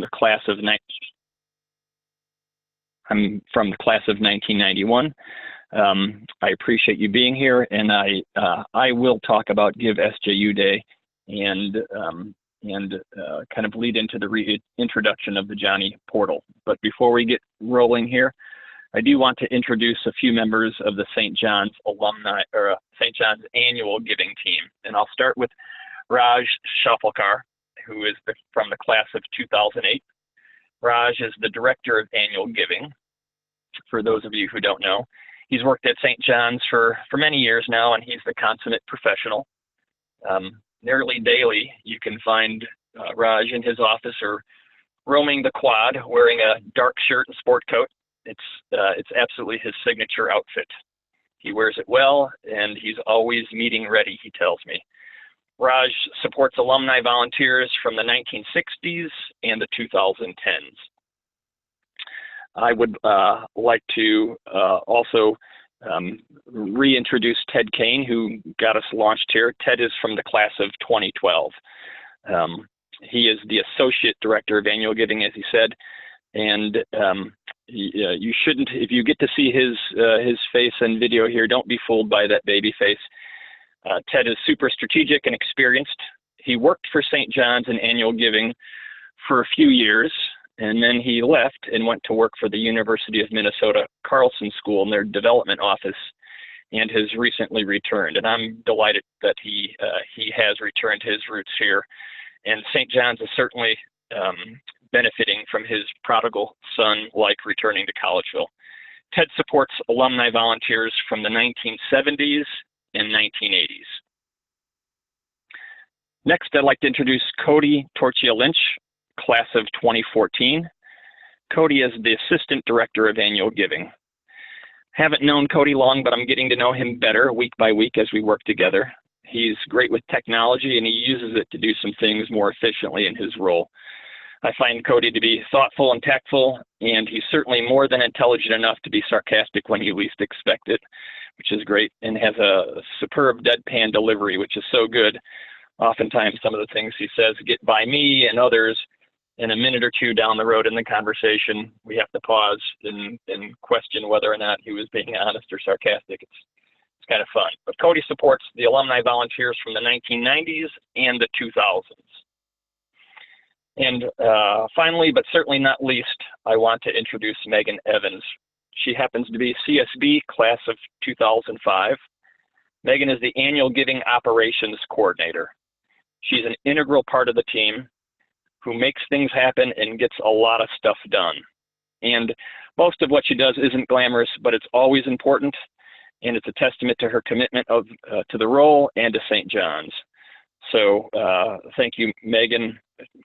the class of I'm from the class of 1991. I appreciate you being here, and I will talk about Give SJU Day and kind of lead into the reintroduction of the Johnnie portal. But before we get rolling here, I do want to introduce a few members of the St. John's alumni, or St. John's annual giving team. And I'll start with Raj Shafalkar, who is from the class of 2008. Raj is the director of annual giving, for those of you who don't know. He's worked at St. John's for many years now, and he's the consummate professional. Nearly daily, you can find Raj in his office or roaming the quad wearing a dark shirt and sport coat. It's absolutely his signature outfit. He wears it well, and he's always meeting ready, he tells me. Raj supports alumni volunteers from the 1960s and the 2010s. I would like to also reintroduce Ted Kane, who got us launched here. Ted is from the class of 2012. He is the Associate Director of Annual Giving, as he said, and you shouldn't, if you get to see his face and video here, don't be fooled by that baby face. Ted is super strategic and experienced. He worked for St. John's in annual giving for a few years, and then he left and went to work for the University of Minnesota Carlson School in their development office, and has recently returned. And I'm delighted that he has returned to his roots here. And St. John's is certainly benefiting from his prodigal son-like returning to Collegeville. Ted supports alumni volunteers from the 1970s and 1980s. Next, I'd like to introduce Cody Torchia-Lynch, class of 2014. Cody is the Assistant Director of Annual Giving. Haven't known Cody long, but I'm getting to know him better week by week as we work together. He's great with technology, and he uses it to do some things more efficiently in his role. I find Cody to be thoughtful and tactful, and he's certainly more than intelligent enough to be sarcastic when you least expect it, which is great, and has a superb deadpan delivery, which is so good. Oftentimes, some of the things he says get by me and others, and a minute or two down the road in the conversation, we have to pause and question whether or not he was being honest or sarcastic. It's kind of fun. But Cody supports the alumni volunteers from the 1990s and the 2000s. And finally, but certainly not least, I want to introduce Megan Evans. She happens to be CSB class of 2005. Megan is the Annual Giving Operations Coordinator. She's an integral part of the team who makes things happen and gets a lot of stuff done. And most of what she does isn't glamorous, but it's always important, and it's a testament to her commitment to the role and to St. John's. So thank you, Megan,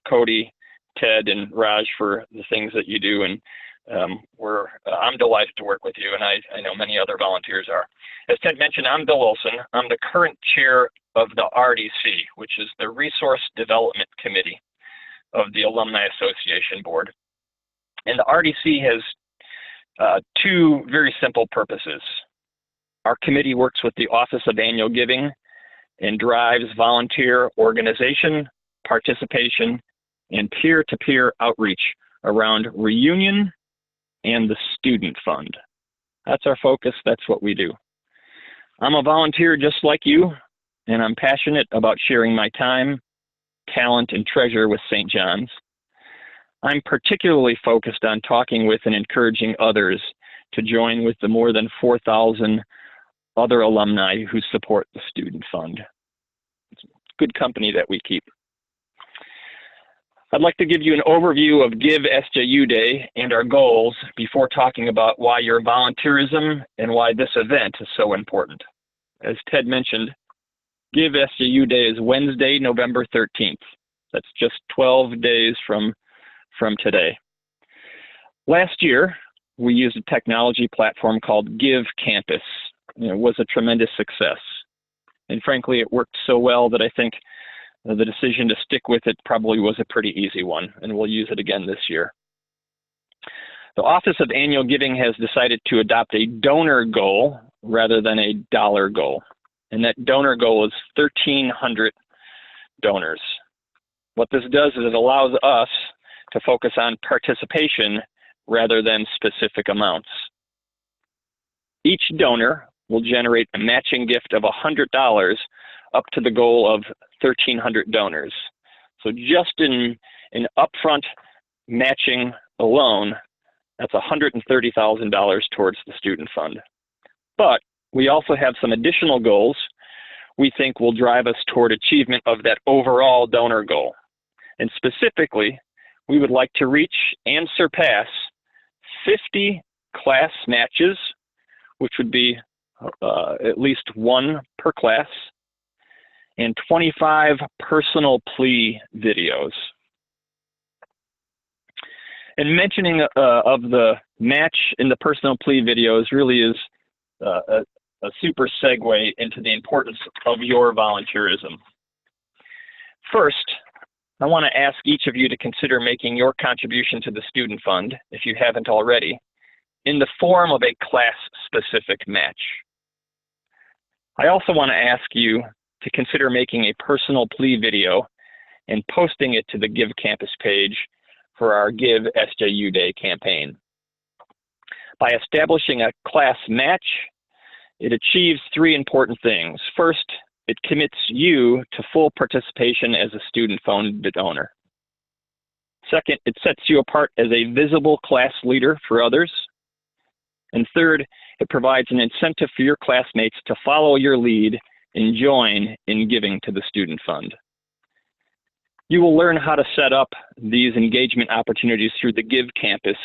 Cody, Ted, and Raj for the things that you do, and I'm delighted to work with you, and I know many other volunteers are. As Ted mentioned, I'm Bill Olson. I'm the current chair of the RDC, which is the Resource Development Committee of the Alumni Association Board. And the RDC has two very simple purposes. Our committee works with the Office of Annual Giving and drives volunteer organization, participation, and peer-to-peer outreach around reunion and the student fund. That's our focus. That's what we do. I'm a volunteer just like you, and I'm passionate about sharing my time, talent, and treasure with St. John's. I'm particularly focused on talking with and encouraging others to join with the more than 4,000 other alumni who support the student fund. It's good company that we keep. I'd like to give you an overview of Give SJU Day and our goals before talking about why your volunteerism and why this event is so important. As Ted mentioned, Give SJU Day is Wednesday, November 13th. That's just 12 days from today. Last year, we used a technology platform called Give Campus. It was a tremendous success. And frankly, it worked so well that I think the decision to stick with it probably was a pretty easy one, and we'll use it again this year. The Office of Annual Giving has decided to adopt a donor goal rather than a dollar goal. And that donor goal is 1,300 donors. What this does is it allows us to focus on participation rather than specific amounts. Each donor will generate a matching gift of $100 up to the goal of 1,300 donors. So just in upfront matching alone, that's $130,000 towards the student fund. But we also have some additional goals we think will drive us toward achievement of that overall donor goal. And specifically, we would like to reach and surpass 50 class matches, which would be at least one per class, and 25 personal plea videos. And mentioning of the match in the personal plea videos really is a super segue into the importance of your volunteerism. First, I want to ask each of you to consider making your contribution to the student fund, if you haven't already, in the form of a class-specific match. I also want to ask you to consider making a personal plea video and posting it to the Give Campus page for our Give SJU Day campaign. By establishing a class match, it achieves three important things. First, it commits you to full participation as a student-funded donor. Second, it sets you apart as a visible class leader for others. And third, it provides an incentive for your classmates to follow your lead and join in giving to the student fund. You will learn how to set up these engagement opportunities through the Give Campus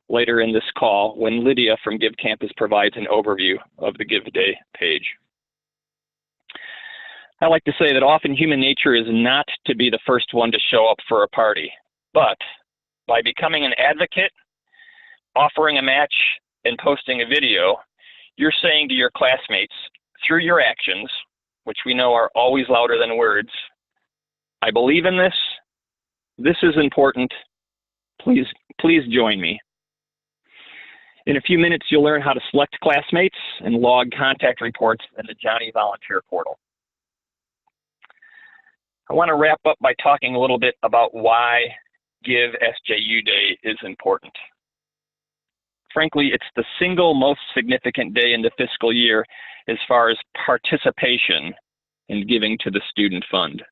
later in this call when Lydia from Give Campus provides an overview of the Give Day page. I like to say that often human nature is not to be the first one to show up for a party, but by becoming an advocate, offering a match, and posting a video, you're saying to your classmates through your actions, which we know are always louder than words, I believe in this, this is important, please join me. In a few minutes, you'll learn how to select classmates and log contact reports in the Johnnie Volunteer Portal. I want to wrap up by talking a little bit about why Give SJU Day is important. Frankly, it's the single most significant day in the fiscal year as far as participation in giving to the student fund.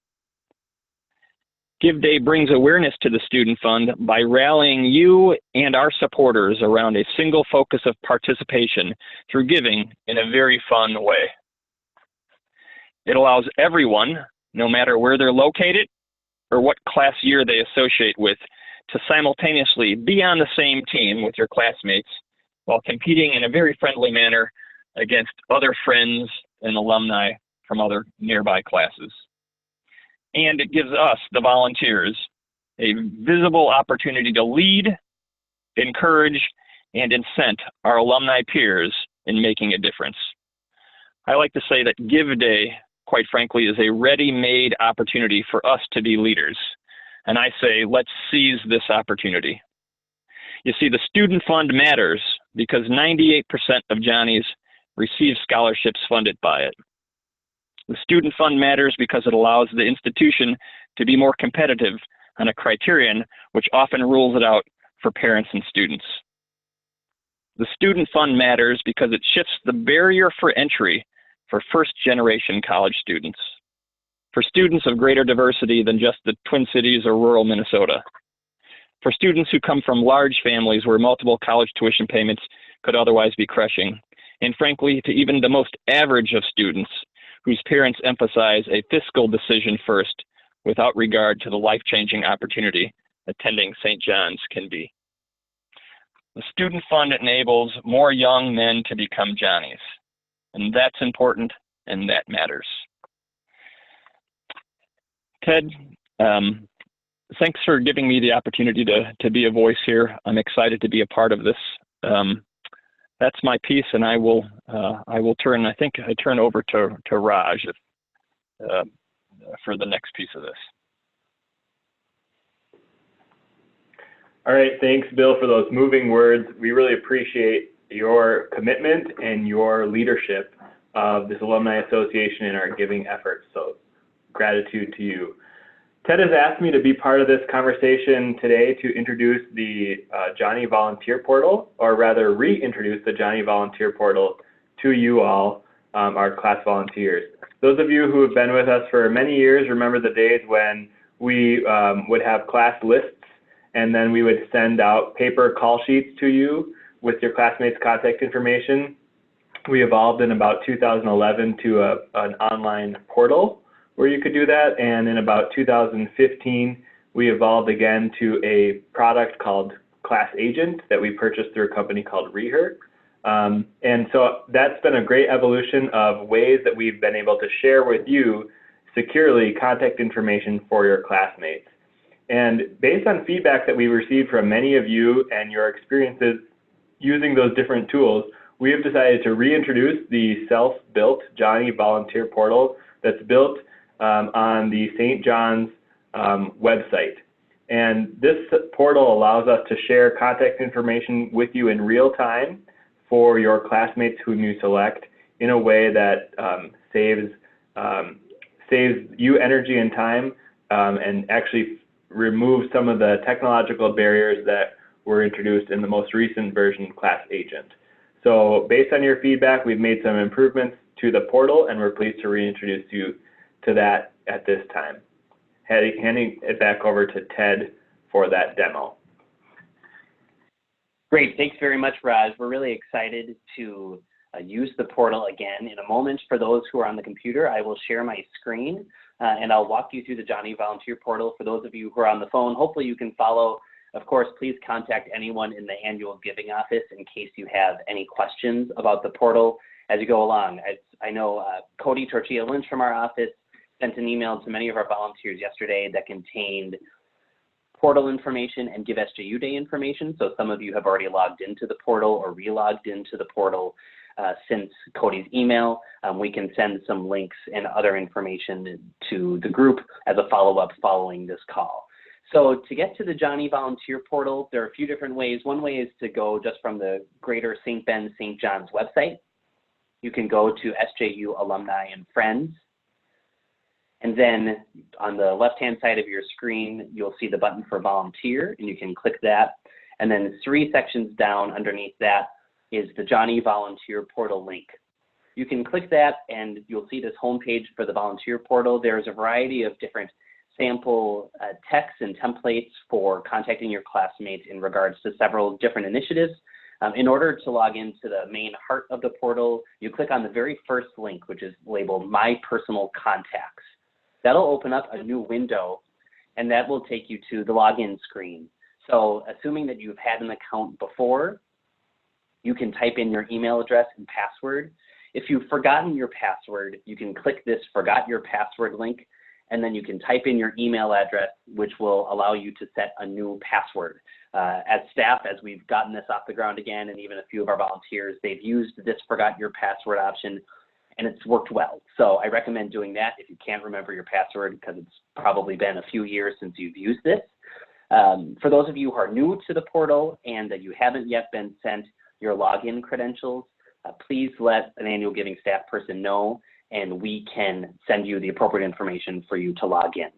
Give Day brings awareness to the student fund by rallying you and our supporters around a single focus of participation through giving in a very fun way. It allows everyone, no matter where they're located or what class year they associate with, to simultaneously be on the same team with your classmates while competing in a very friendly manner against other friends and alumni from other nearby classes. And it gives us, the volunteers, a visible opportunity to lead, encourage, and incent our alumni peers in making a difference. I like to say that Give Day, quite frankly, is a ready-made opportunity for us to be leaders. And I say, let's seize this opportunity. You see, the student fund matters because 98% of Johnnies receive scholarships funded by it. The student fund matters because it allows the institution to be more competitive on a criterion which often rules it out for parents and students. The student fund matters because it shifts the barrier for entry for first-generation college students, for students of greater diversity than just the Twin Cities or rural Minnesota, for students who come from large families where multiple college tuition payments could otherwise be crushing, and frankly, to even the most average of students whose parents emphasize a fiscal decision first without regard to the life-changing opportunity attending St. John's can be. The student fund enables more young men to become Johnnies, and that's important and that matters. Ted, thanks for giving me the opportunity to be a voice here. I'm excited to be a part of this. That's my piece, and I will turn. I think I turn over to Raj for the next piece of this. All right, thanks, Bill, for those moving words. We really appreciate your commitment and your leadership of this Alumni Association and our giving efforts. So, gratitude to you. Ted has asked me to be part of this conversation today to introduce the Johnnie Volunteer Portal, or rather reintroduce the Johnnie Volunteer Portal to you all, our class volunteers. Those of you who have been with us for many years remember the days when we would have class lists, and then we would send out paper call sheets to you with your classmates' contact information. We evolved in about 2011 to an online portal where you could do that, and in about 2015 we evolved again to a product called Class Agent that we purchased through a company called Reher. And so that's been a great evolution of ways that we've been able to share with you securely contact information for your classmates. And based on feedback that we received from many of you and your experiences using those different tools, we have decided to reintroduce the self-built Johnnie Volunteer Portal that's built on the St. John's website. And this portal allows us to share contact information with you in real time for your classmates whom you select in a way that saves you energy and time, and actually removes some of the technological barriers that were introduced in the most recent version, Class Agent. So based on your feedback, we've made some improvements to the portal, and we're pleased to reintroduce you to that at this time. Handing it back over to Ted for that demo. Great, thanks very much, Raj. We're really excited to use the portal again. In a moment, for those who are on the computer, I will share my screen and I'll walk you through the Johnnie Volunteer Portal. For those of you who are on the phone, hopefully you can follow. Of course, please contact anyone in the annual giving office in case you have any questions about the portal as you go along. I know Cody Tortilla Lynch from our office sent an email to many of our volunteers yesterday that contained portal information and Give SJU Day information. So some of you have already logged into the portal or re-logged into the portal since Cody's email. We can send some links and other information to the group as a follow-up following this call. So to get to the Johnnie Volunteer Portal, there are a few different ways. One way is to go just from the Greater St. Ben St. John's website. You can go to SJU Alumni and Friends. And then on the left-hand side of your screen, you'll see the button for Volunteer, and you can click that. And then 3 sections down underneath that is the Johnnie Volunteer Portal link. You can click that, and you'll see this homepage for the Volunteer Portal. There's a variety of different sample texts and templates for contacting your classmates in regards to several different initiatives. In order to log into the main heart of the portal, you click on the very first link, which is labeled My Personal Contacts. That'll open up a new window, and that will take you to the login screen. So assuming that you've had an account before, you can type in your email address and password. If you've forgotten your password, you can click this Forgot Your Password link, and then you can type in your email address, which will allow you to set a new password. As staff, as we've gotten this off the ground again, and even a few of our volunteers, they've used this Forgot Your Password option, and it's worked well. So I recommend doing that if you can't remember your password, because it's probably been a few years since you've used this. For those of you who are new to the portal and that you haven't yet been sent your login credentials, please let an annual giving staff person know, and we can send you the appropriate information for you to log in.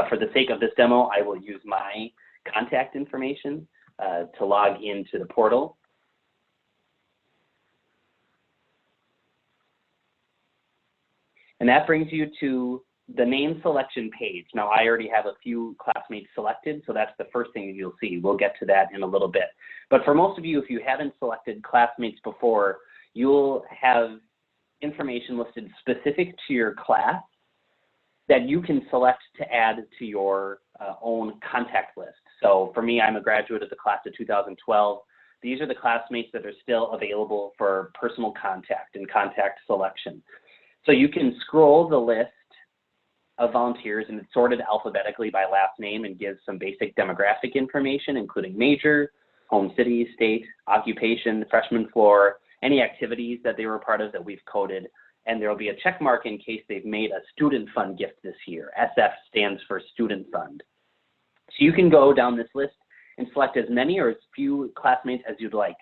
For the sake of this demo, I will use my contact information to log into the portal. And that brings you to the name selection page. Now, I already have a few classmates selected, so that's the first thing that you'll see. We'll get to that in a little bit. But for most of you, if you haven't selected classmates before, you'll have information listed specific to your class that you can select to add to your own contact list. So for me, I'm a graduate of the class of 2012. These are the classmates that are still available for personal contact and contact selection. So you can scroll the list of volunteers, and it's sorted alphabetically by last name and gives some basic demographic information, including major, home city, state, occupation, freshman floor, any activities that they were part of that we've coded. And there will be a check mark in case they've made a student fund gift this year. SF stands for student fund. So you can go down this list and select as many or as few classmates as you'd like.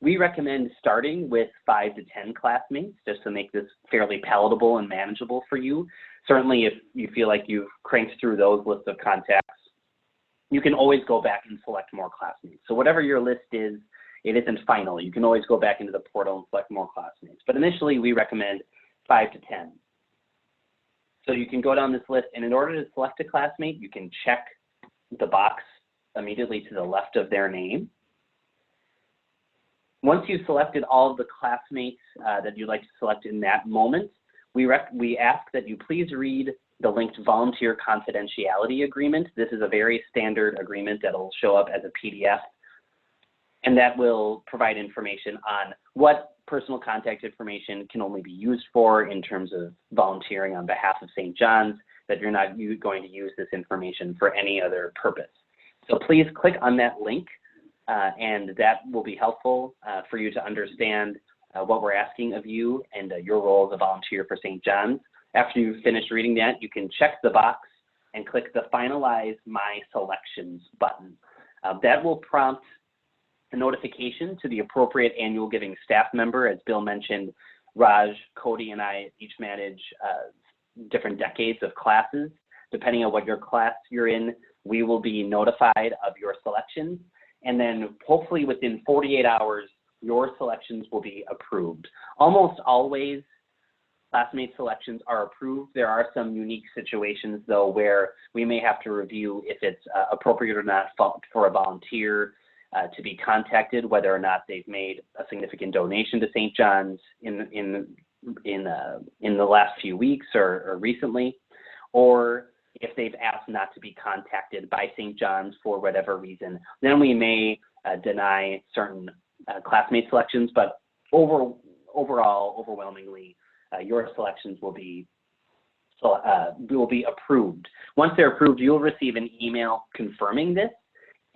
We recommend starting with 5 to 10 classmates just to make this fairly palatable and manageable for you. Certainly, if you feel like you've cranked through those lists of contacts, you can always go back and select more classmates. So whatever your list is, it isn't final. You can always go back into the portal and select more classmates. But initially, we recommend 5 to 10. So you can go down this list, and in order to select a classmate, you can check the box immediately to the left of their name. Once you've selected all of the classmates that you'd like to select in that moment, we ask that you please read the linked volunteer confidentiality agreement. This is a very standard agreement that will show up as a PDF, and that will provide information on what personal contact information can only be used for in terms of volunteering on behalf of St. John's, that you're not going to use this information for any other purpose. So please click on that link, and that will be helpful for you to understand what we're asking of you and your role as a volunteer for St. John's. After you've finished reading that, you can check the box and click the Finalize My Selections button. That will prompt a notification to the appropriate annual giving staff member. As Bill mentioned, Raj, Cody, and I each manage different decades of classes. Depending on what your class you're in, we will be notified of your selections, and then hopefully within 48 hours, your selections will be approved. Almost always, classmate selections are approved. There are some unique situations, though, where we may have to review if it's appropriate or not for a volunteer to be contacted, whether or not they've made a significant donation to St. John's in the last few weeks or recently, or if they've asked not to be contacted by St. John's for whatever reason. Then we may deny certain classmate selections, but overall, overwhelmingly, your selections will be approved. Once they're approved, you'll receive an email confirming this,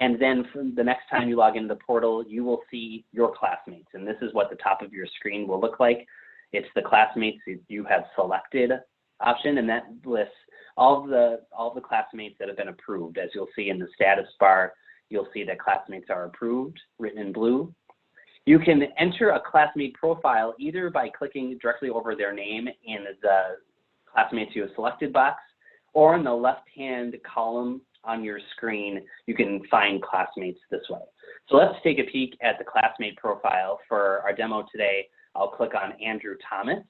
and then from the next time you log into the portal, you will see your classmates, and this is what the top of your screen will look like. It's the classmates that you have selected option, and that lists all the classmates that have been approved. As you'll see in the status bar, you'll see that classmates are approved, written in blue. You can enter a classmate profile either by clicking directly over their name in the classmates you have selected box, or in the left-hand column on your screen, you can find classmates this way. So let's take a peek at the classmate profile. For our demo today, I'll click on Andrew Thomas.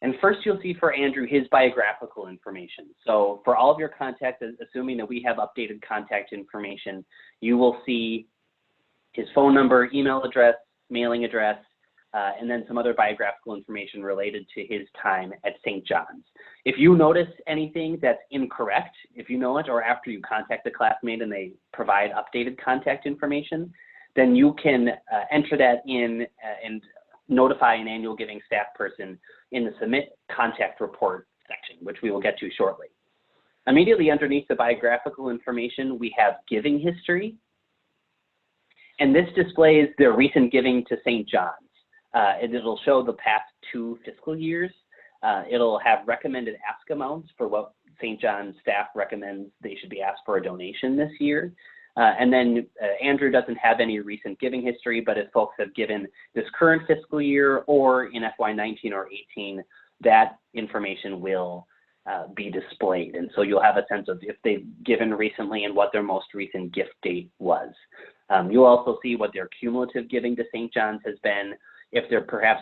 And first you'll see for Andrew his biographical information. So for all of your contacts, assuming that we have updated contact information, you will see his phone number, email address, mailing address, and then some other biographical information related to his time at St. John's. If you notice anything that's incorrect, if you know it, or after you contact a classmate and they provide updated contact information, then you can enter that in and notify an annual giving staff person in the Submit Contact Report section, which we will get to shortly. Immediately underneath the biographical information, we have giving history, and this displays their recent giving to St. John's. It'll show the past 2 fiscal years. It'll have recommended ask amounts for what St. John's staff recommends they should be asked for a donation this year. And then Andrew doesn't have any recent giving history, but if folks have given this current fiscal year or in FY19 or 18, that information will be displayed. And so you'll have a sense of if they've given recently and what their most recent gift date was. You'll also see what their cumulative giving to St. John's has been. If they're perhaps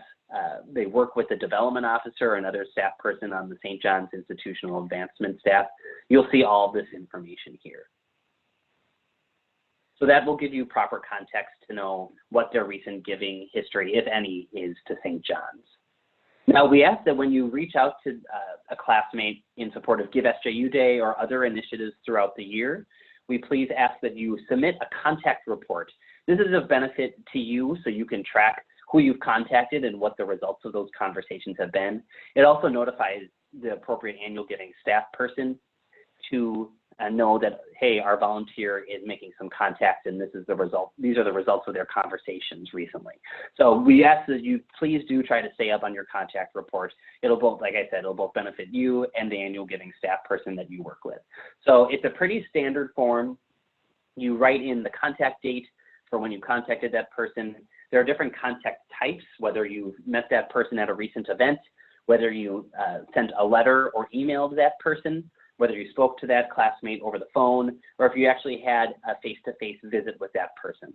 they work with a development officer or another staff person on the St. John's Institutional Advancement staff, you'll see all of this information here. So that will give you proper context to know what their recent giving history, if any, is to St. John's. Now, we ask that when you reach out to a classmate in support of Give SJU Day or other initiatives throughout the year, we please ask that you submit a contact report. This is of benefit to you so you can track who you've contacted and what the results of those conversations have been. It also notifies the appropriate annual giving staff person to know that, hey, our volunteer is making some contacts and this is the result. These are the results of their conversations recently. So we ask that you please do try to stay up on your contact report. It'll both, like I said, it'll both benefit you and the annual giving staff person that you work with. So it's a pretty standard form. You write in the contact date for when you contacted that person, There are different contact types, whether you met that person at a recent event, whether you sent a letter or emailed that person, whether you spoke to that classmate over the phone, or if you actually had a face-to-face visit with that person.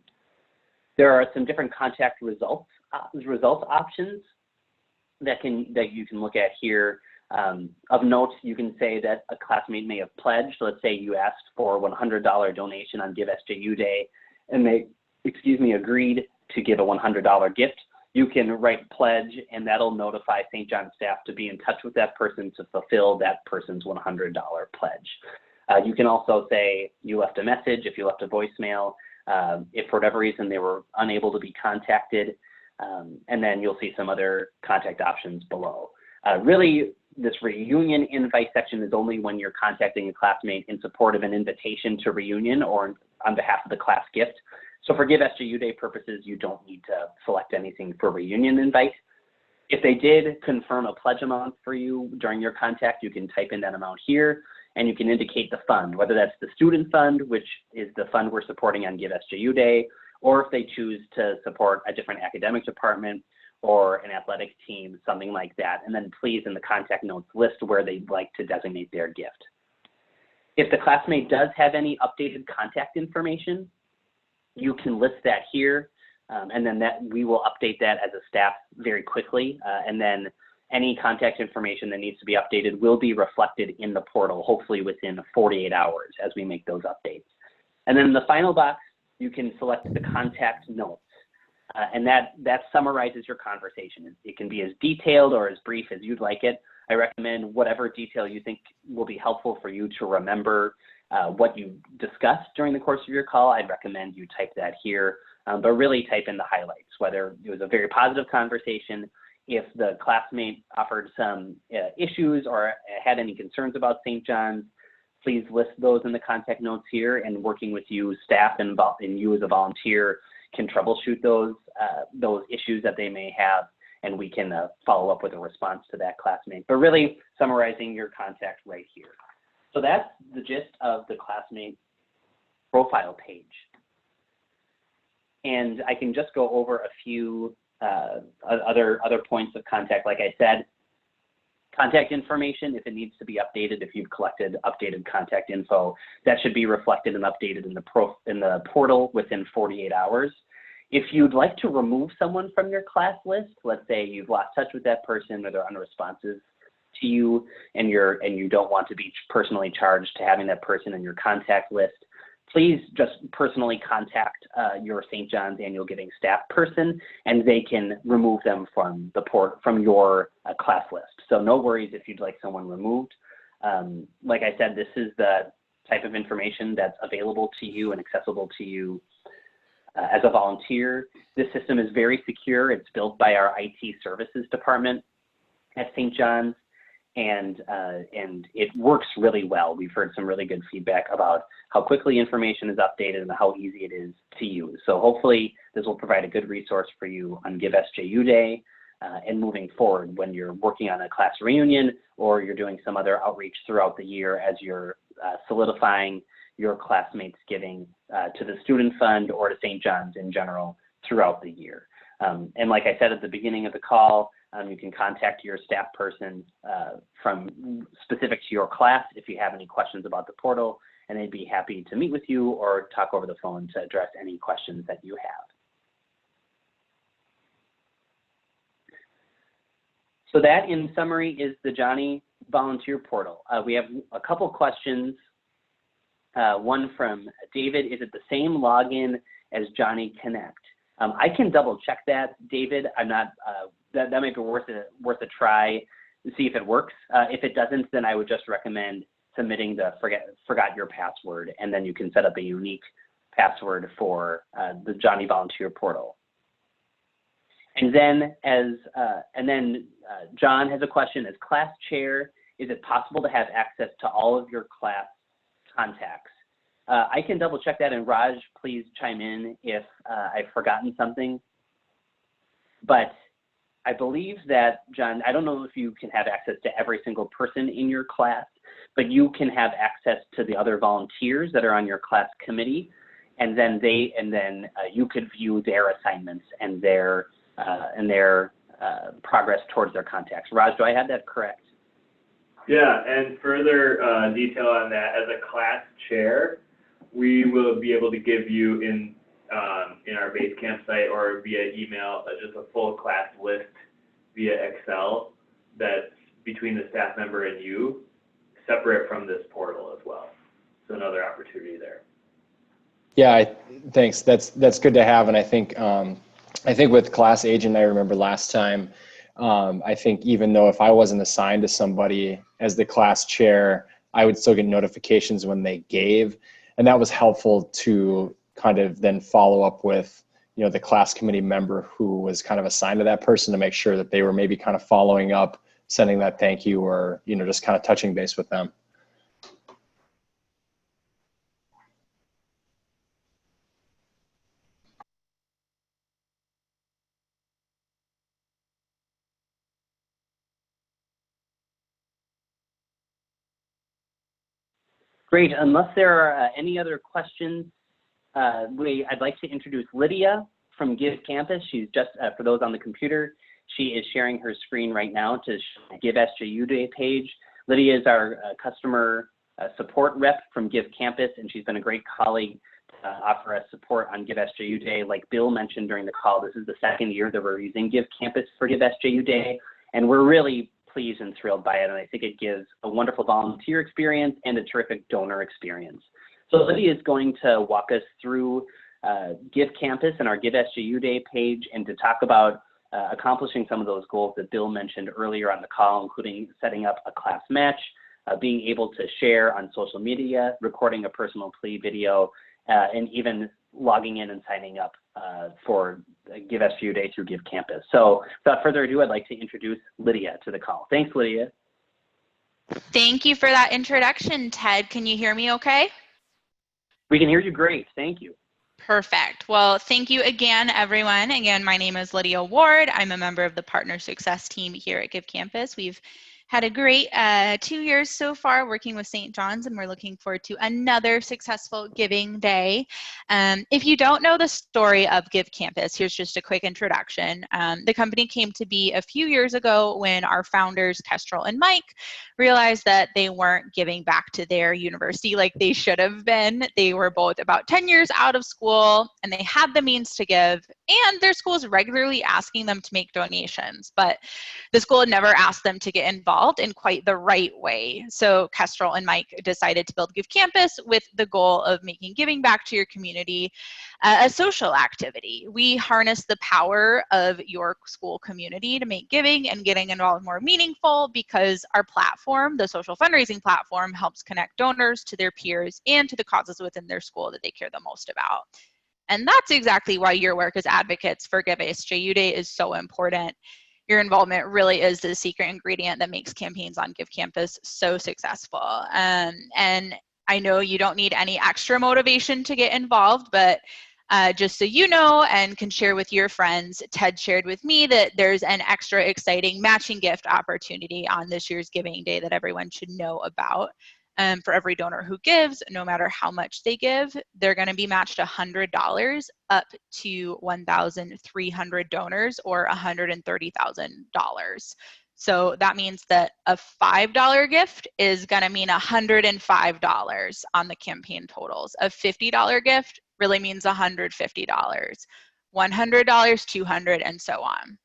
There are some different contact result options that you can look at here. Of note, you can say that a classmate may have pledged. Let's say you asked for a $100 donation on Give SJU Day, and they, agreed to give a $100 gift. You can write pledge, and that'll notify St. John staff to be in touch with that person to fulfill that person's $100 pledge. You can also say you left a message if you left a voicemail, if for whatever reason they were unable to be contacted, and then you'll see some other contact options below. Really, this reunion invite section is only when you're contacting a classmate in support of an invitation to reunion or on behalf of the class gift. So for Give SJU Day purposes, you don't need to select anything for reunion invite. If they did confirm a pledge amount for you during your contact, you can type in that amount here, and you can indicate the fund, whether that's the student fund, which is the fund we're supporting on Give SJU Day, or if they choose to support a different academic department or an athletic team, something like that. And then please, in the contact notes, list where they'd like to designate their gift. If the classmate does have any updated contact information, you can list that here, and then we will update that as a staff very quickly. And then any contact information that needs to be updated will be reflected in the portal, hopefully within 48 hours as we make those updates. And then in the final box, you can select the contact notes. And that summarizes your conversation. It can be as detailed or as brief as you'd like it. I recommend whatever detail you think will be helpful for you to remember what you discussed during the course of your call. I'd recommend you type that here, but really type in the highlights, whether it was a very positive conversation, if the classmate offered some issues or had any concerns about St. John's, please list those in the contact notes here, and working with you, staff and you as a volunteer can troubleshoot those issues that they may have, and we can follow up with a response to that classmate. But really summarizing your contact right here. So that's the gist of the classmate profile page. And I can just go over a few other points of contact. Like I said, contact information, if it needs to be updated, if you've collected updated contact info, that should be reflected and updated in the portal within 48 hours. If you'd like to remove someone from your class list, let's say you've lost touch with that person or they're unresponsive to you, and you don't want to be personally charged to having that person in your contact list, please just personally contact your St. John's Annual Giving staff person, and they can remove them from your class list. So no worries if you'd like someone removed. Like I said, this is the type of information that's available to you and accessible to you as a volunteer. This system is very secure. It's built by our IT services department at St. John's, and it works really well. We've heard some really good feedback about how quickly information is updated and how easy it is to use. So hopefully this will provide a good resource for you on Give SJU Day and moving forward when you're working on a class reunion or you're doing some other outreach throughout the year as you're solidifying your classmates' giving to the student fund or to St. John's in general throughout the year. And like I said at the beginning of the call, you can contact your staff person from specific to your class if you have any questions about the portal, and they'd be happy to meet with you or talk over the phone to address any questions that you have. So that, in summary, is the Johnnie Volunteer Portal. We have a couple questions. One from David: is it the same login as Johnnie Connect? I can double check that, David. I'm not. That might be worth a try to see if it works. If it doesn't, then I would just recommend submitting the forgot your password, and then you can set up a unique password for the Johnnie Volunteer Portal. And then John has a question: as class chair, is it possible to have access to all of your class contacts? I can double check that, and Raj, please chime in if I've forgotten something. But I believe that, John, I don't know if you can have access to every single person in your class, but you can have access to the other volunteers that are on your class committee. and then you could view their assignments and their progress towards their contacts. Raj, do I have that correct? Yeah, and further detail on that, as a class chair, we will be able to give you in our Basecamp site or via email just a full class list via Excel that's between the staff member and you, separate from this portal as well. So another opportunity there. Yeah, thanks. That's good to have, and I think with class agent, I remember last time. I think even though if I wasn't assigned to somebody as the class chair, I would still get notifications when they gave, and that was helpful to kind of then follow up with, you know, the class committee member who was kind of assigned to that person to make sure that they were maybe kind of following up, sending that thank you, or, you know, just kind of touching base with them. Great. Unless there are any other questions, I'd like to introduce Lydia from Give Campus. She's just, for those on the computer, she is sharing her screen right now to Give SJU Day page. Lydia is our customer support rep from Give Campus, and she's been a great colleague to offer us support on Give SJU Day. Like Bill mentioned during the call, this is the second year that we're using Give Campus for Give SJU Day, and we're really pleased and thrilled by it, and I think it gives a wonderful volunteer experience and a terrific donor experience. So Lydia is going to walk us through Give Campus and our Give SJU Day page, and to talk about accomplishing some of those goals that Bill mentioned earlier on the call, including setting up a class match, being able to share on social media, recording a personal plea video, and even logging in and signing up for Give SJU Day through Give Campus. So without further ado, I'd like to introduce Lydia to the call. Thanks, Lydia. Thank you for that introduction, Ted. Can you hear me okay? We can hear you great. Thank you. Perfect. Well, thank you again, everyone. Again, my name is Lydia Ward. I'm a member of the Partner Success Team here at Give Campus. We've had a great 2 years so far working with St. John's, and we're looking forward to another successful Giving Day. If you don't know the story of Give Campus, here's just a quick introduction. The company came to be a few years ago when our founders, Kestrel and Mike, realized that they weren't giving back to their university like they should have been. They were both about 10 years out of school, and they had the means to give, and their school was regularly asking them to make donations, but the school had never asked them to get involved in quite the right way. So Kestrel and Mike decided to build Give Campus with the goal of making giving back to your community a social activity. We harness the power of your school community to make giving and getting involved more meaningful, because our platform, the social fundraising platform, helps connect donors to their peers and to the causes within their school that they care the most about. And that's exactly why your work as advocates for Give SJU Day is so important. Your involvement really is the secret ingredient that makes campaigns on Give Campus so successful. And I know you don't need any extra motivation to get involved, but just so you know and can share with your friends, Ted shared with me that there's an extra exciting matching gift opportunity on this year's Giving Day that everyone should know about. For every donor who gives, no matter how much they give, they're going to be matched $100 up to 1,300 donors, or $130,000. So that means that a $5 gift is going to mean $105 on the campaign totals. A $50 gift really means $150, $100, $200, and so on.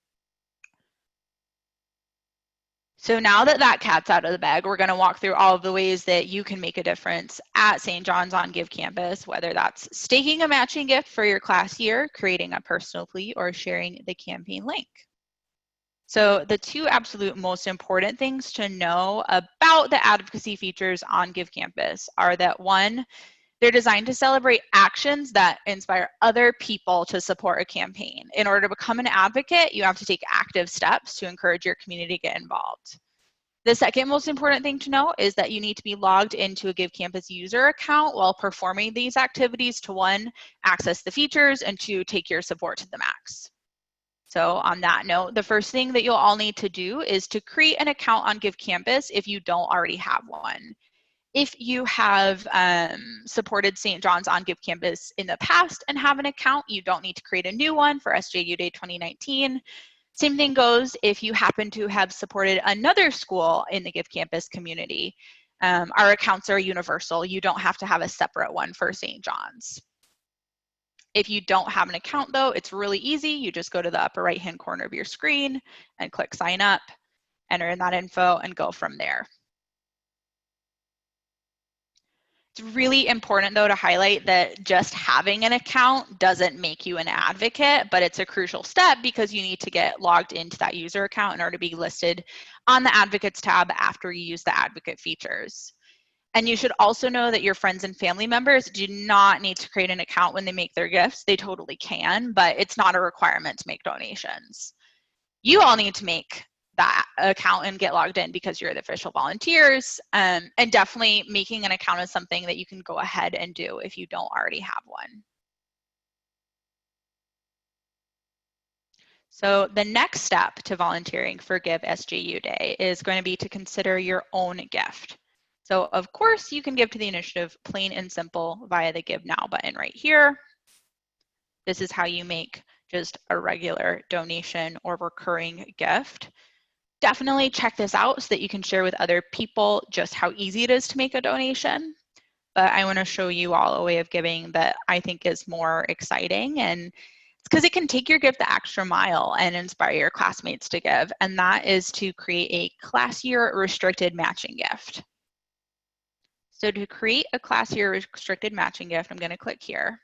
So now that that cat's out of the bag, we're going to walk through all of the ways that you can make a difference at St. John's on Give Campus, whether that's staking a matching gift for your class year, creating a personal plea, or sharing the campaign link. So the two absolute most important things to know about the advocacy features on Give Campus are that, one, they're designed to celebrate actions that inspire other people to support a campaign. In order to become an advocate, you have to take active steps to encourage your community to get involved. The second most important thing to know is that you need to be logged into a Give Campus user account while performing these activities to, one, access the features, and two, take your support to the max. So on that note, the first thing that you'll all need to do is to create an account on Give Campus if you don't already have one. If you have supported St. John's on Give Campus in the past and have an account, you don't need to create a new one for SJU Day 2019. Same thing goes if you happen to have supported another school in the Give Campus community. Our accounts are universal. You don't have to have a separate one for St. John's. If you don't have an account though, it's really easy. You just go to the upper right-hand corner of your screen and click sign up, enter in that info, and go from there. It's really important though to highlight that just having an account doesn't make you an advocate, but it's a crucial step because you need to get logged into that user account in order to be listed on the Advocates tab after you use the advocate features. And you should also know that your friends and family members do not need to create an account when they make their gifts. They totally can, but it's not a requirement to make donations. You all need to make that account and get logged in because you're the official volunteers, and definitely making an account is something that you can go ahead and do if you don't already have one. So the next step to volunteering for Give SJU Day is going to be to consider your own gift. So of course you can give to the initiative plain and simple via the Give Now button right here. This is how you make just a regular donation or recurring gift. Definitely check this out so that you can share with other people just how easy it is to make a donation. But I want to show you all a way of giving that I think is more exciting, and it's because it can take your gift the extra mile and inspire your classmates to give, and that is to create a class year restricted matching gift. So to create a class year restricted matching gift, I'm going to click here.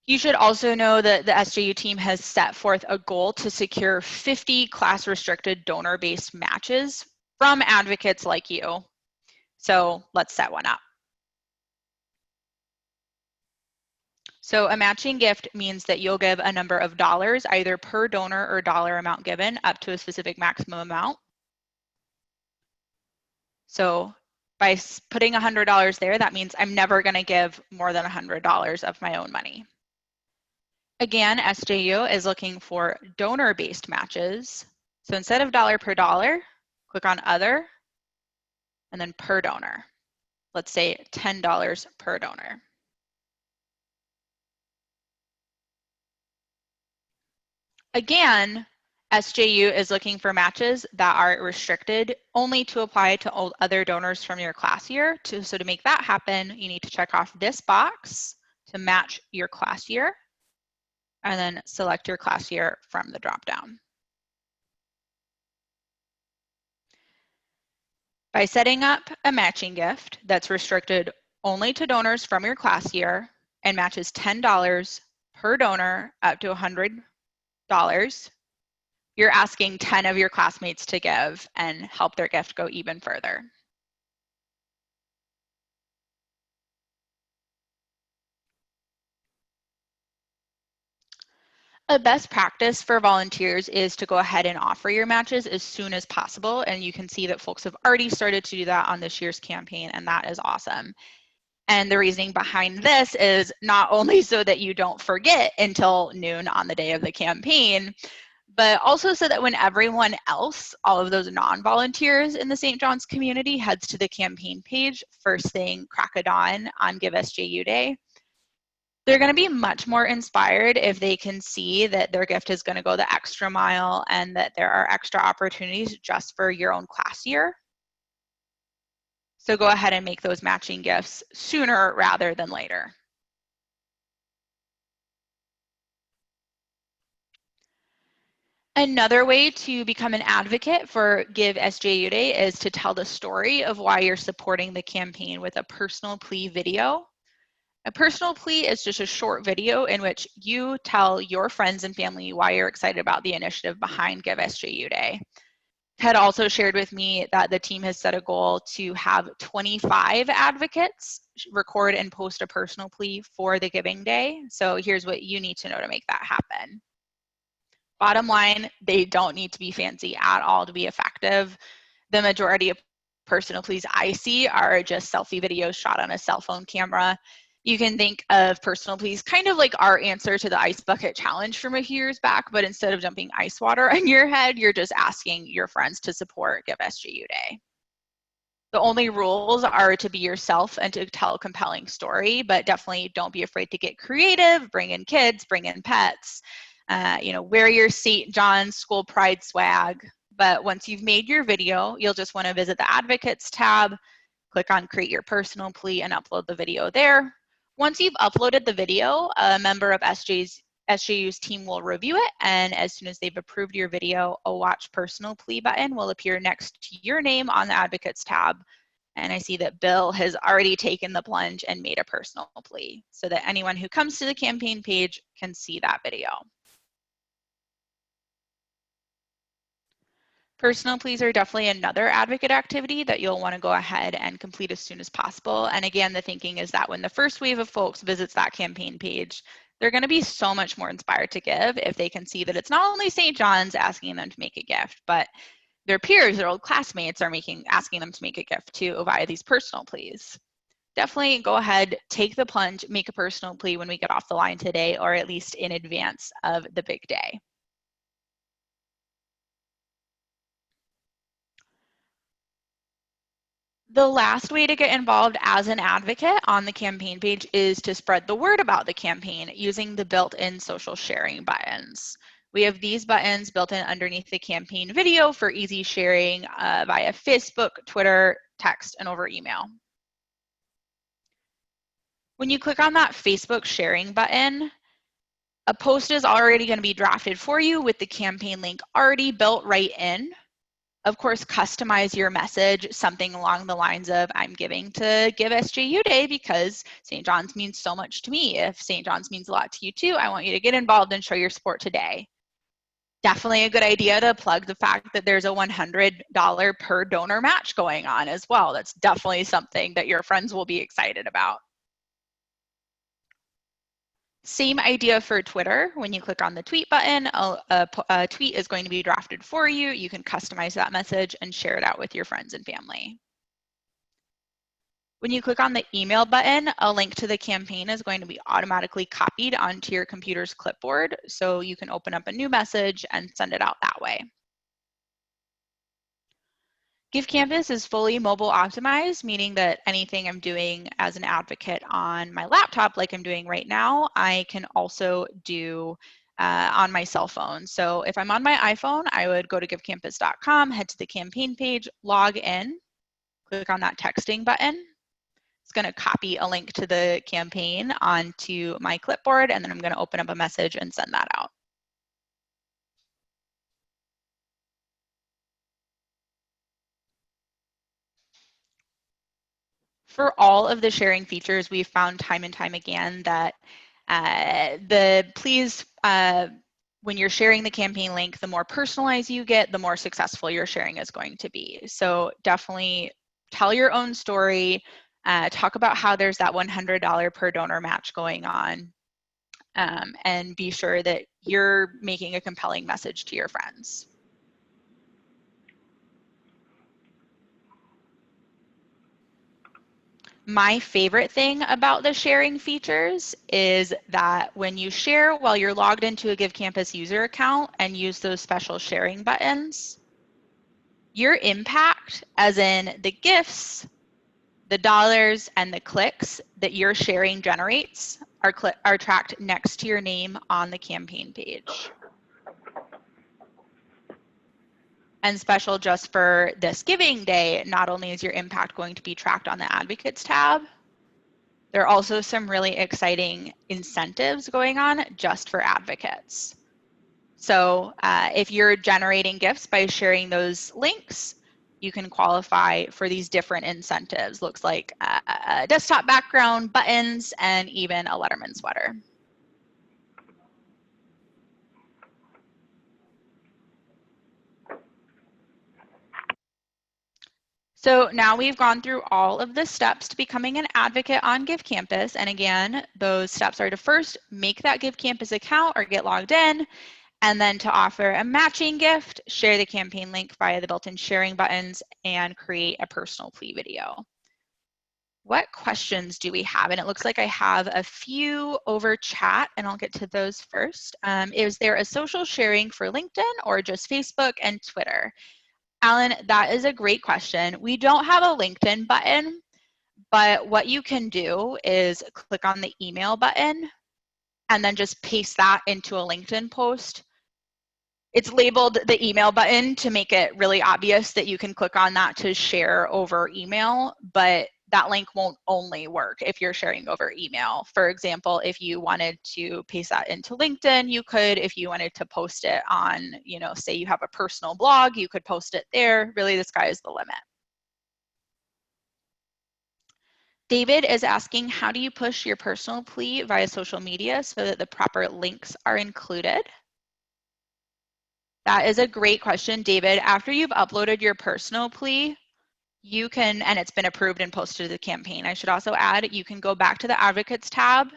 You should also know that the SJU team has set forth a goal to secure 50 class-restricted donor-based matches from advocates like you. So let's set one up. So a matching gift means that you'll give a number of dollars, either per donor or dollar amount given, up to a specific maximum amount. So by putting $100 there, that means I'm never going to give more than $100 of my own money. Again, SJU is looking for donor-based matches. So instead of dollar per dollar, click on Other, and then per donor. Let's say $10 per donor. Again, SJU is looking for matches that are restricted only to apply to other donors from your class year. So to make that happen, you need to check off this box to match your class year, and then select your class year from the dropdown. By setting up a matching gift that's restricted only to donors from your class year and matches $10 per donor up to $100, you're asking 10 of your classmates to give and help their gift go even further. A best practice for volunteers is to go ahead and offer your matches as soon as possible, and you can see that folks have already started to do that on this year's campaign, and that is awesome. And the reasoning behind this is not only so that you don't forget until noon on the day of the campaign, but also so that when everyone else, all of those non-volunteers in the St. John's community, heads to the campaign page first thing crack of dawn on Give SJU Day, they're going to be much more inspired if they can see that their gift is going to go the extra mile and that there are extra opportunities just for your own class year. So go ahead and make those matching gifts sooner rather than later. Another way to become an advocate for Give SJU Day is to tell the story of why you're supporting the campaign with a personal plea video. A personal plea is just a short video in which you tell your friends and family why you're excited about the initiative behind Give SJU Day. Ted also shared with me that the team has set a goal to have 25 advocates record and post a personal plea for the Giving Day. So here's what you need to know to make that happen. Bottom line, they don't need to be fancy at all to be effective. The majority of personal pleas I see are just selfie videos shot on a cell phone camera. You can think of personal pleas kind of like our answer to the ice bucket challenge from a few years back, but instead of dumping ice water on your head, you're just asking your friends to support Give SJU Day. The only rules are to be yourself and to tell a compelling story, but definitely don't be afraid to get creative, bring in kids, bring in pets, wear your St. John's School Pride swag. But once you've made your video, you'll just want to visit the Advocates tab, click on Create Your Personal Plea, and upload the video there. Once you've uploaded the video, a member of SJU's team will review it, and as soon as they've approved your video, a Watch Personal Plea button will appear next to your name on the Advocates tab. And I see that Bill has already taken the plunge and made a personal plea so that anyone who comes to the campaign page can see that video. Personal pleas are definitely another advocate activity that you'll want to go ahead and complete as soon as possible. And again, the thinking is that when the first wave of folks visits that campaign page, they're going to be so much more inspired to give if they can see that it's not only St. John's asking them to make a gift, but their peers, their old classmates are asking them to make a gift too via these personal pleas. Definitely go ahead, take the plunge, make a personal plea when we get off the line today, or at least in advance of the big day. The last way to get involved as an advocate on the campaign page is to spread the word about the campaign using the built-in social sharing buttons. We have these buttons built in underneath the campaign video for easy sharing via Facebook, Twitter, text, and over email. When you click on that Facebook sharing button, a post is already going to be drafted for you with the campaign link already built right in. Of course, customize your message, something along the lines of, I'm giving to Give SJU Day because St. John's means so much to me. If St. John's means a lot to you too, I want you to get involved and show your support today. Definitely a good idea to plug the fact that there's a $100 per donor match going on as well. That's definitely something that your friends will be excited about. Same idea for Twitter. When you click on the tweet button, a tweet is going to be drafted for you. You can customize that message and share it out with your friends and family. When you click on the email button, a link to the campaign is going to be automatically copied onto your computer's clipboard, so you can open up a new message and send it out that way. Give Campus is fully mobile optimized, meaning that anything I'm doing as an advocate on my laptop, like I'm doing right now, I can also do on my cell phone. So if I'm on my iPhone, I would go to givecampus.com, head to the campaign page, log in, click on that texting button. It's going to copy a link to the campaign onto my clipboard, and then I'm going to open up a message and send that out. For all of the sharing features, we've found time and time again that when you're sharing the campaign link, the more personalized you get, the more successful your sharing is going to be. So definitely tell your own story, talk about how there's that $100 per donor match going on, and be sure that you're making a compelling message to your friends. My favorite thing about the sharing features is that when you share while you're logged into a Give Campus user account and use those special sharing buttons, your impact, as in the gifts, the dollars, and the clicks that your sharing generates are tracked next to your name on the campaign page. And special just for this giving day, not only is your impact going to be tracked on the Advocates tab, there are also some really exciting incentives going on just for advocates. So if you're generating gifts by sharing those links, you can qualify for these different incentives. Looks like a desktop background, buttons, and even a Letterman sweater. So now we've gone through all of the steps to becoming an advocate on Give Campus. And again, those steps are to first make that Give Campus account or get logged in, and then to offer a matching gift, share the campaign link via the built-in sharing buttons, and create a personal plea video. what questions do we have? And it looks like I have a few over chat, and I'll get to those first. Is there a social sharing for LinkedIn or just Facebook and Twitter? Alan, that is a great question. We don't have a LinkedIn button, but what you can do is click on the email button and then just paste that into a LinkedIn post. It's labeled the email button to make it really obvious that you can click on that to share over email, but that link won't only work if you're sharing over email. For example, if you wanted to paste that into LinkedIn, you could. If you wanted to post it on, say you have a personal blog, you could post it there. Really, the sky is the limit. David is asking, how do you push your personal plea via social media so that the proper links are included? That is a great question, David. After you've uploaded your personal plea, you can, and it's been approved and posted to the campaign. I should also add, you can go back to the Advocates tab,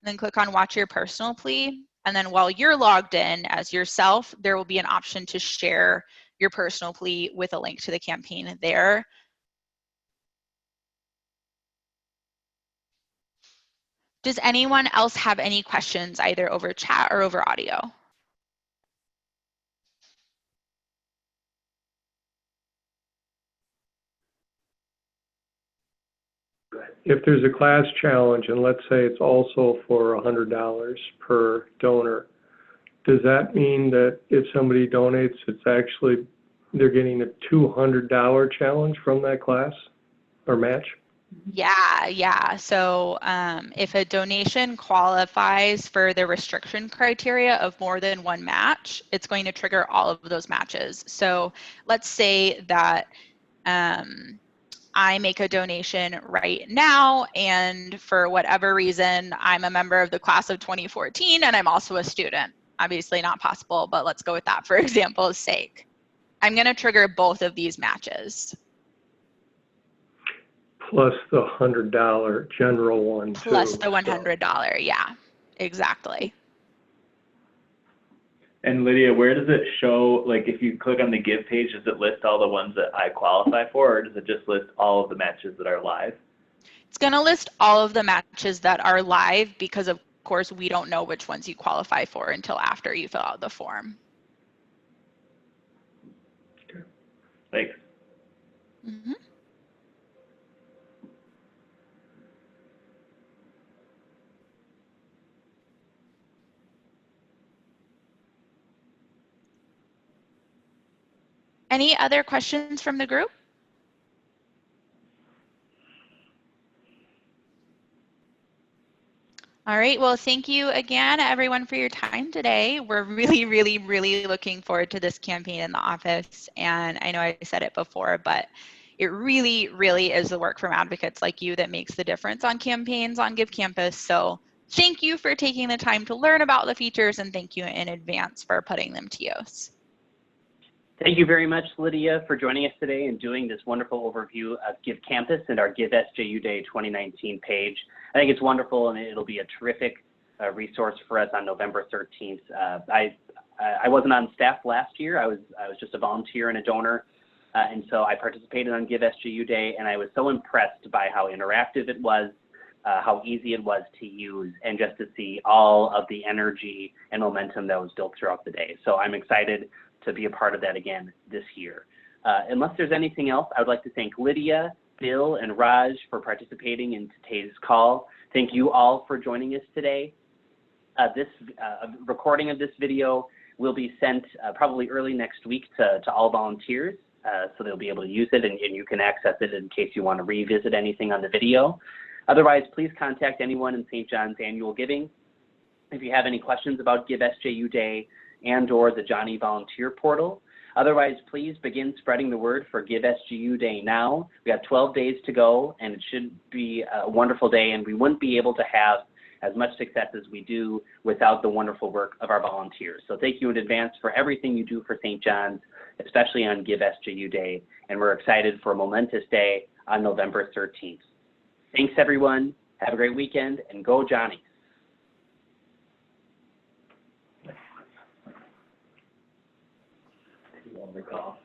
then click on Watch Your Personal Plea. And then while you're logged in as yourself, there will be an option to share your personal plea with a link to the campaign there. Does anyone else have any questions, either over chat or over audio? If there's a class challenge, and let's say it's also for $100 per donor, does that mean that if somebody donates, it's actually, they're getting a $200 challenge from that class or match? Yeah. So if a donation qualifies for the restriction criteria of more than one match, it's going to trigger all of those matches. So let's say that I make a donation right now, and for whatever reason, I'm a member of the class of 2014, and I'm also a student. Obviously not possible, but let's go with that for example's sake. I'm going to trigger both of these matches. Plus the $100 general one too. Plus the $100, yeah, exactly. And Lydia, where does it show, like if you click on the Give page, does it list all the ones that I qualify for, or does it just list all of the matches that are live? It's going to list all of the matches that are live because, of course, we don't know which ones you qualify for until after you fill out the form. Okay. Thanks. Mm-hmm. Any other questions from the group? All right, well, thank you again, everyone, for your time today. We're really looking forward to this campaign in the office. And I know I said it before, but it really is the work from advocates like you that makes the difference on campaigns on Give Campus. So thank you for taking the time to learn about the features, and thank you in advance for putting them to use. Thank you very much, Lydia, for joining us today and doing this wonderful overview of Give Campus and our Give SJU Day 2019 page. I think it's wonderful, and it'll be a terrific resource for us on November 13th. I wasn't on staff last year. I was just a volunteer and a donor, and so I participated on Give SJU Day, and I was so impressed by how interactive it was, how easy it was to use, and just to see all of the energy and momentum that was built throughout the day. So I'm excited to be a part of that again this year. Unless there's anything else, I would like to thank Lydia, Bill, and Raj for participating in today's call. Thank you all for joining us today. This recording of this video will be sent probably early next week to all volunteers, so they'll be able to use it, and you can access it in case you want to revisit anything on the video. Otherwise, please contact anyone in St. John's Annual Giving if you have any questions about Give SJU Day and or the Johnnie Volunteer Portal. Otherwise, please begin spreading the word for Give SJU Day now. We have 12 days to go, and it should be a wonderful day, and we wouldn't be able to have as much success as we do without the wonderful work of our volunteers. So thank you in advance for everything you do for St. John's, especially on Give SJU Day, and we're excited for a momentous day on November 13th. Thanks, everyone. Have a great weekend, and go Johnnie. Recall.